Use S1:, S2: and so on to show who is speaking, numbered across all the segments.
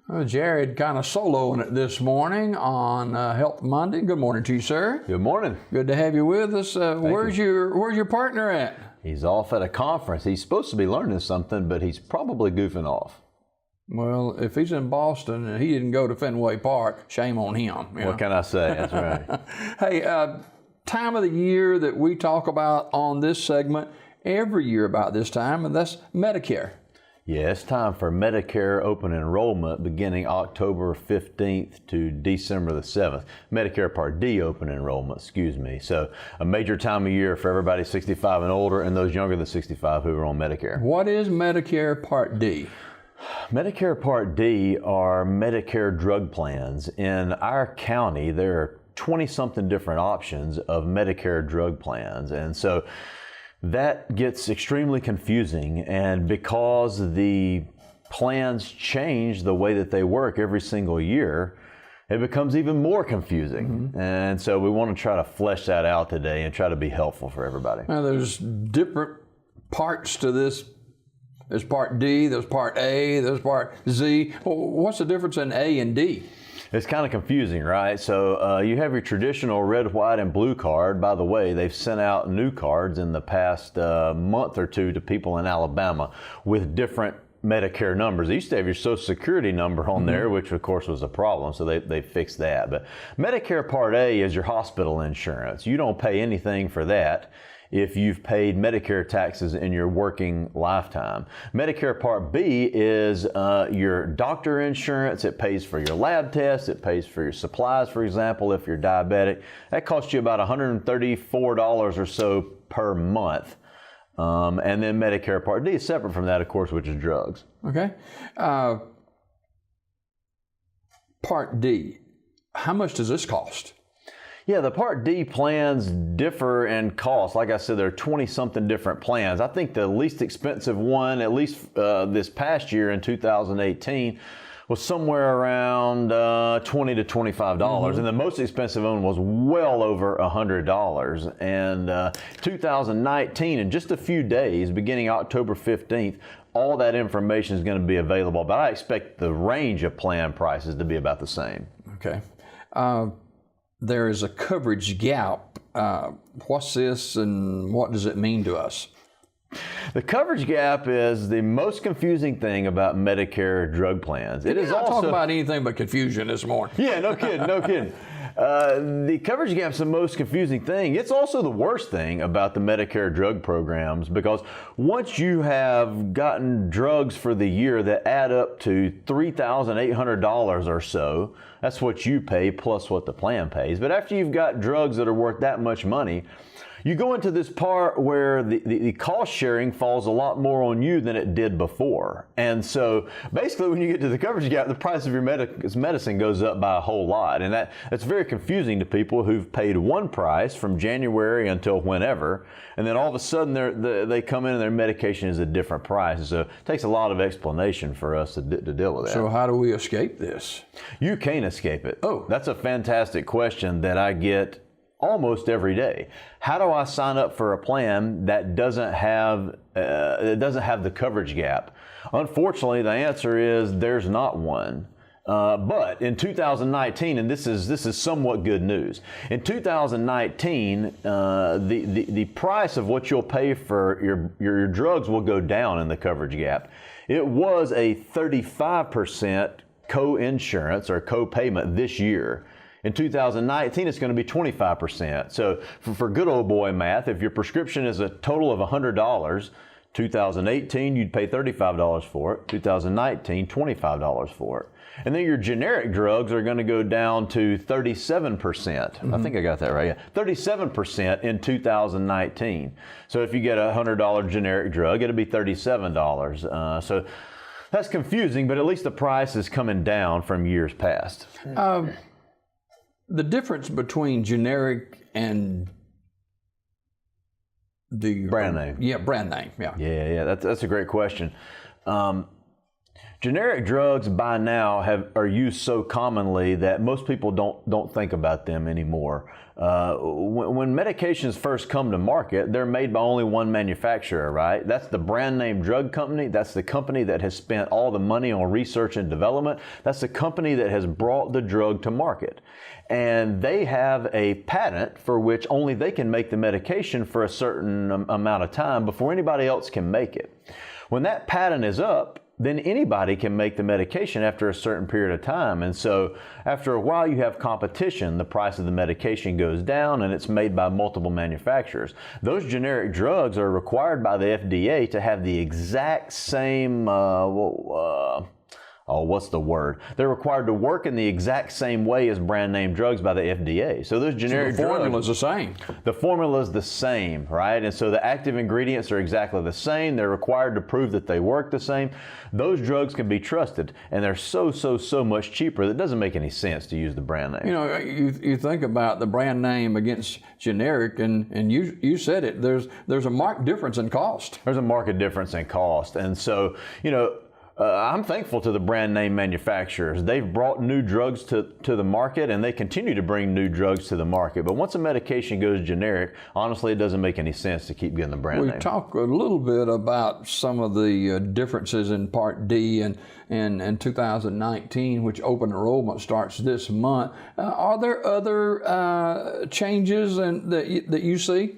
S1: Well, Jared kind of soloing it this morning on Health Monday. Good morning to you, sir.
S2: Good morning.
S1: Good to have you with us. Where's your partner at?
S2: He's off at a conference. He's supposed to be learning something, but he's probably goofing off.
S1: Well, if he's in Boston and he didn't go to Fenway Park, shame on him.
S2: What can I say? That's right.
S1: Hey, time of the year that we talk about on this segment every year about this time, and that's Medicare.
S2: Yeah, it's time for Medicare open enrollment beginning October 15th to December the 7th. Medicare Part D open enrollment, excuse me. So a major time of year for everybody 65 and older and those younger than 65 who are on Medicare.
S1: What is Medicare Part D?
S2: Medicare Part D are Medicare drug plans. In our county, there are 20-something different options of Medicare drug plans. And so that gets extremely confusing. And because the plans change the way that they work every single year, it becomes even more confusing. Mm-hmm. And so we want to try to flesh that out today and try to be helpful for everybody.
S1: Now, there's different parts to this. There's Part D, there's Part A, there's Part Z. What's the difference in A and D?
S2: It's kind of confusing, right? So you have your traditional red, white, and blue card. By the way, they've sent out new cards in the past month or two to people in Alabama with different Medicare numbers. They used to have your Social Security number on there, which of course was a problem, so they fixed that. But Medicare Part A is your hospital insurance. You don't pay anything for that if you've paid Medicare taxes in your working lifetime. Medicare Part B is your doctor insurance. It pays for your lab tests. It pays for your supplies, for example, if you're diabetic. That costs you about $134 or so per month. And then Medicare Part D is separate from that, of course, which is drugs.
S1: Okay. Part D, how much does this cost?
S2: Yeah, the Part D plans differ in cost. Like I said, there are 20-something different plans. I think the least expensive one, at least this past year in 2018, was somewhere around $20 to $25. And the most expensive one was well over $100. And 2019, in just a few days, beginning October 15th, all that information is going to be available. But I expect the range of plan prices to be about the same.
S1: Okay. There is a coverage gap. What's this and what does it mean to us?
S2: The coverage gap is the most confusing thing about Medicare drug plans. It is also
S1: talk about anything but confusion this morning.
S2: Yeah, no kidding, no kidding. The coverage gap is the most confusing thing. It's also the worst thing about the Medicare drug programs, because once you have gotten drugs for the year that add up to $3,800 or so, that's what you pay plus what the plan pays. But after you've got drugs that are worth that much money, you go into this part where the cost sharing falls a lot more on you than it did before. And so basically when you get to the coverage gap, the price of your medicine goes up by a whole lot. And that's very confusing to people who've paid one price from January until whenever. And then all of a sudden they come in and their medication is a different price. So it takes a lot of explanation for us to deal with that.
S1: So how do we escape this?
S2: You can't escape it.
S1: Oh.
S2: That's a fantastic question that I get almost every day. How do I sign up for a plan that doesn't have the coverage gap? Unfortunately, the answer is there's not one. But in 2019, and this is somewhat good news. In 2019, the price of what you'll pay for your drugs will go down in the coverage gap. It was a 35% co-insurance or co-payment this year. In 2019, it's going to be 25%. So for good old boy math, if your prescription is a total of $100, 2018, you'd pay $35 for it. 2019, $25 for it. And then your generic drugs are going to go down to 37%. I think I got that right. Yeah, 37% in 2019. So if you get a $100 generic drug, it'll be $37. So that's confusing, but at least the price is coming down from years past.
S1: The difference between generic and the
S2: brand name.
S1: Yeah, brand name. Yeah.
S2: Yeah. That's a great question. Generic drugs by now are used so commonly that most people don't think about them anymore. When medications first come to market, they're made by only one manufacturer, right? That's the brand name drug company. That's the company that has spent all the money on research and development. That's the company that has brought the drug to market. And they have a patent for which only they can make the medication for a certain amount of time before anybody else can make it. When that patent is up, then anybody can make the medication after a certain period of time. And so after a while, you have competition. The price of the medication goes down and it's made by multiple manufacturers. Those generic drugs are required by the FDA to have the exact same, what's the word? They're required to work in the exact same way as brand name drugs by the FDA. So those generic drugs,
S1: the formula's the same.
S2: The formula is the same, right? And so the active ingredients are exactly the same. They're required to prove that they work the same. Those drugs can be trusted, and they're so much cheaper that it doesn't make any sense to use the brand name.
S1: You know, you think about the brand name against generic, and you said it. There's a marked difference in cost.
S2: There's a marked difference in cost, and so you know. I'm thankful to the brand name manufacturers. They've brought new drugs to the market, and they continue to bring new drugs to the market. But once a medication goes generic, honestly, it doesn't make any sense to keep getting the brand name.
S1: We talk a little bit about some of the differences in Part D and 2019, which open enrollment starts this month. Are there other changes that you see?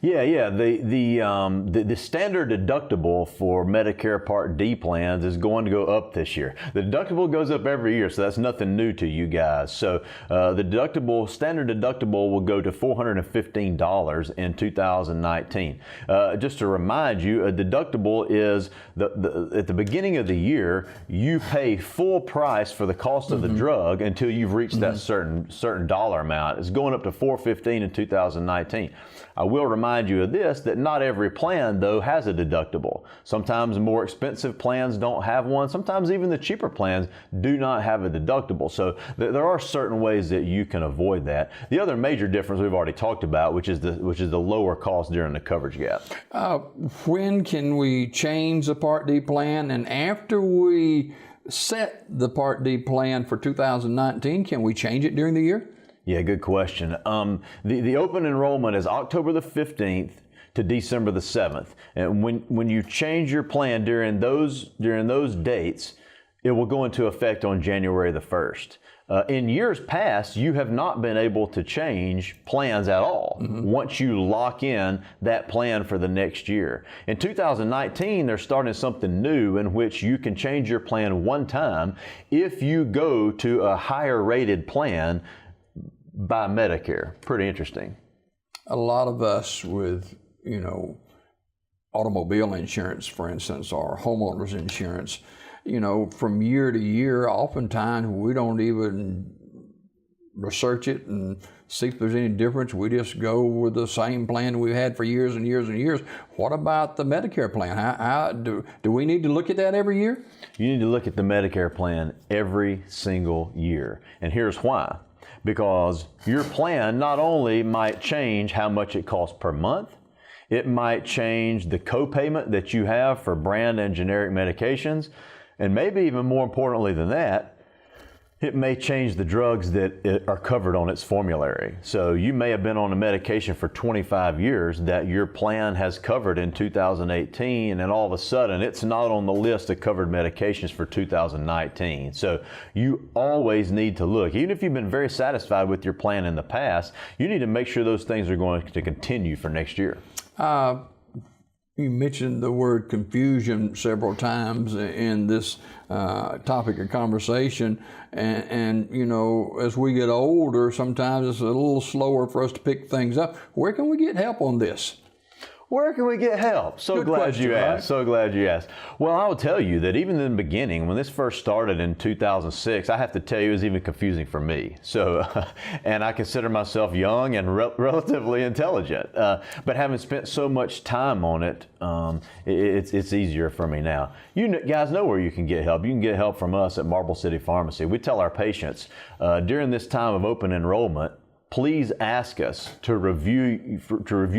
S2: Yeah. The standard deductible for Medicare Part D plans is going to go up this year. The deductible goes up every year, so that's nothing new to you guys. So the standard deductible will go to $415 in 2019. Just to remind you, a deductible is at the beginning of the year, you pay full price for the cost of the drug until you've reached that certain dollar amount. It's going up to $415 in 2019. I will remind you of this, that not every plan, though, has a deductible. Sometimes more expensive plans don't have one. Sometimes even the cheaper plans do not have a deductible. So there are certain ways that you can avoid that. The other major difference we've already talked about, which is the lower cost during the coverage gap.
S1: When can we change the Part D plan? And after we set the Part D plan for 2019, can we change it during the year?
S2: Yeah, good question. The open enrollment is October the 15th to December the 7th. And when you change your plan during those dates, it will go into effect on January the 1st. In years past, you have not been able to change plans at all once you lock in that plan for the next year. In 2019, they're starting something new in which you can change your plan one time if you go to a higher rated plan by Medicare. Pretty interesting.
S1: A lot of us with, automobile insurance, for instance, or homeowners insurance, from year to year, oftentimes we don't even research it and see if there's any difference. We just go with the same plan we've had for years and years and years. What about the Medicare plan? How do we need to look at that every year?
S2: You need to look at the Medicare plan every single year. And here's why. Because your plan not only might change how much it costs per month, it might change the copayment that you have for brand and generic medications, and maybe even more importantly than that, it may change the drugs that are covered on its formulary. So you may have been on a medication for 25 years that your plan has covered in 2018, and all of a sudden it's not on the list of covered medications for 2019. So you always need to look. Even if you've been very satisfied with your plan in the past, you need to make sure those things are going to continue for next year.
S1: You mentioned the word confusion several times in this topic of conversation, and as we get older, sometimes it's a little slower for us to pick things up. Where can we get help on this?
S2: Where can we get help? So glad you asked. So glad you asked. Well, I will tell you that even in the beginning, when this first started in 2006, I have to tell you, it was even confusing for me. So, and I consider myself young and relatively intelligent. But having spent so much time on it, it's easier for me now. You guys know where you can get help. You can get help from us at Marble City Pharmacy. We tell our patients during this time of open enrollment, please ask us to review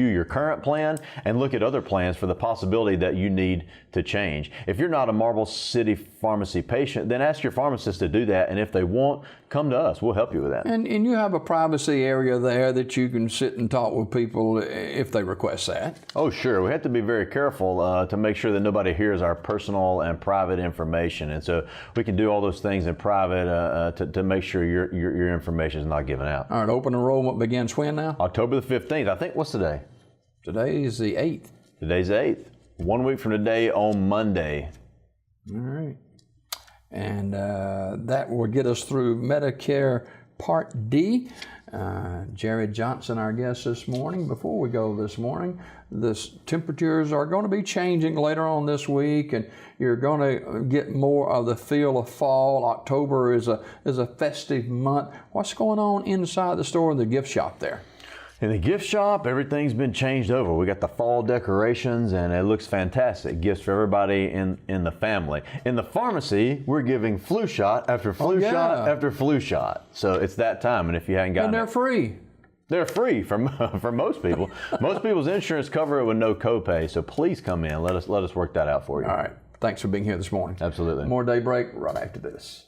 S2: your current plan and look at other plans for the possibility that you need to change. If you're not a Marble City Pharmacy patient, then ask your pharmacist to do that, and if they won't, come to us. We'll help you with that.
S1: And you have a privacy area there that you can sit and talk with people if they request that.
S2: Oh, sure. We have to be very careful to make sure that nobody hears our personal and private information, and so we can do all those things in private to make sure your information is not given out.
S1: All right, open enrollment begins when now?
S2: October the 15th. I think, what's today?
S1: Today is the 8th.
S2: Today's the 8th. 1 week from today on Monday.
S1: All right. And that will get us through Medicare Part D. Jerry Johnson, our guest this morning. Before we go this morning, the temperatures are going to be changing later on this week, and you're going to get more of the feel of fall. October is a festive month. What's going on inside the store in the gift shop there?
S2: In the gift shop, everything's been changed over. We got the fall decorations, and it looks fantastic. Gifts for everybody in the family. In the pharmacy, we're giving flu shot after flu shot after flu shot. So it's that time, and if you hadn't gotten
S1: and they're free.
S2: They're free for most people. Most people's insurance cover it with no copay. So please come in. Let us work that out for you.
S1: All right. Thanks for being here this morning.
S2: Absolutely.
S1: More Daybreak right after this.